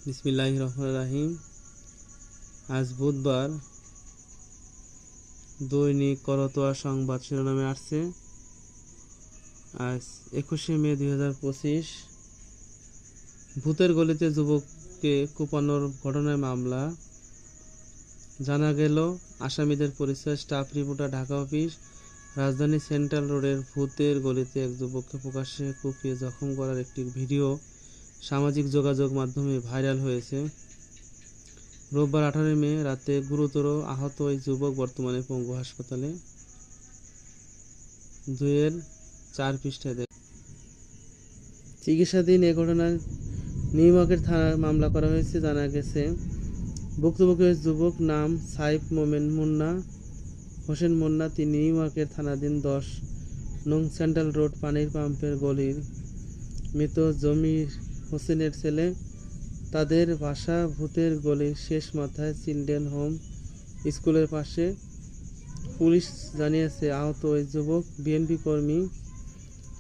বিসমিল্লাহির রহমানির রহিম। আজ বুধবার। দৈনিক করতোয়া সংবাদ শিরোনামে আসছে আজ 21শে মে 2025। ভূতের গলিতে যুবককে কোপানোর ঘটনায় মামলা। জানা গেল আসামিদের পরিচয় স্টাফ রিপোর্টার, ঢাকা অফিস। রাজধানী সেন্ট্রাল রোডের ভূতের গলিতে এক যুবককে প্রকাশ্যে কুপিয়ে জখম করার একটি ভিডিও সামাজিক যোগাযোগ মাধ্যমে ভাইরাল হয়েছে। রোববার 18 মে রাতে গুরুতর আহত ওই যুবক বর্তমানে পঙ্গু হাসপাতালে। 2-4 পৃষ্ঠায় চিকিৎসাধীন। এ ঘটনায় নিউ মার্কেট থানায় মামলা করা হয়েছে। জানা গেছে, ভুক্তভোগী যুবক নাম সাইফ হোসেন মুন্না। তিনি নিউ মার্কেট থানাধীন 10 নং সেন্ট্রাল রোড পানির পাম্পের গলির মৃত জমির হোসেনের ছেলে। তাদের বাসা ভূতের গলির শেষ মাথায় চিলড্রেন হোম স্কুলের পাশে। পুলিশ জানিয়েছে, আহত ওই যুবক বিএনপি কর্মী।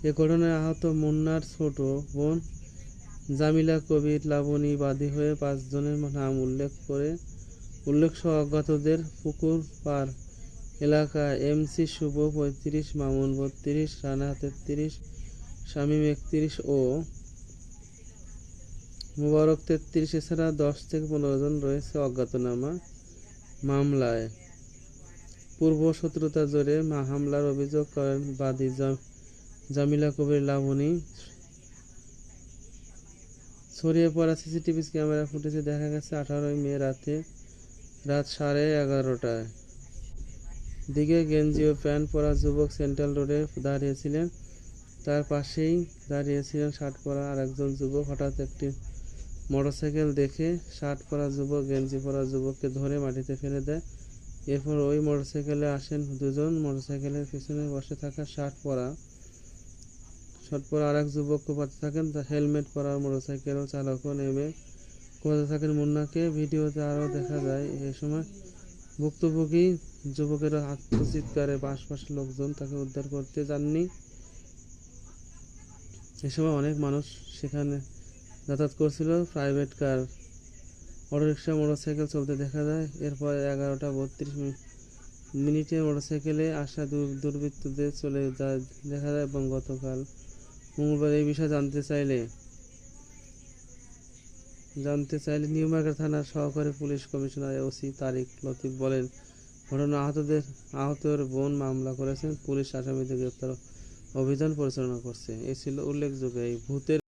এ ঘটনায় আহত মুন্নার ছোট বোন জামিলা কবির লাবণী বাদী হয়ে 5 জনের নাম উল্লেখসহ অজ্ঞাতদের পুকুর পাড় এলাকায় এমসি শুভ 35, মামুন 32, রানা 33, শামীম 31 ও মুবারক 33 এছাড়া 10 থেকে 15 জন রয়েছে অজ্ঞাতনামা। মামলায় পূর্ব শত্রুতা জেরে হামলার অভিযোগ করেন বাদী জামিলা কবির লাবণী। ছড়িয়ে পড়া সিসিটিভি ক্যামেরা ফুটেজে দেখা গেছে 18 মে রাত 11:30টার দিকে গেঞ্জি ও প্যান্ট পরা যুবক সেন্ট্রাল রোডে দাঁড়িয়েছিলেন। তার পাশেই দাঁড়িয়েছিলেন শার্ট পরা আরেকজন যুবক। হঠাৎ একটি মোটরসাইকেল দেখে শার্ট পরা যুবক গেঞ্জি পরা যুবককে ধরে মাটিতে ফেলে দেয়। এরপর ওই মোটরসাইকেলে আসেন 2 জন। মোটরসাইকেলের পিছনে বসে থাকা শার্ট পরা আরেক যুবক কোপাতে থাকেন। হেলমেট পরা মোটরসাইকেল চালকও নেমে কোপাতে থাকেন মুন্নাকে। ভিডিওতে আরও দেখা যায়, এ সময় ভুক্তভোগী যুবকের আত্মচিৎকারে আশপাশের লোকজন তাকে উদ্ধার করতে যাননি। এ সময় অনেক মানুষ সেখানে যাতায়াত করছিল। প্রাইভেট কার, অটোরিকশা, মোটরসাইকেল চলতে দেখা যায়। এরপর 11:32 মোটরসাইকেলে আসা দুর্বৃত্তদের চলে যায় দেখা যায় এবং গতকাল মঙ্গলবার এই বিষয়ে জানতে চাইলে নিউ মার্কেট থানার সহকারী পুলিশ কমিশনার ওসি তারিক লতিফ বলেন, ঘটনা আহতের বোন মামলা করেছেন। পুলিশ আসামিদের গ্রেপ্তার অভিযান পরিচালনা করছে। এ ছিল উল্লেখযোগ্য। এই ভূতের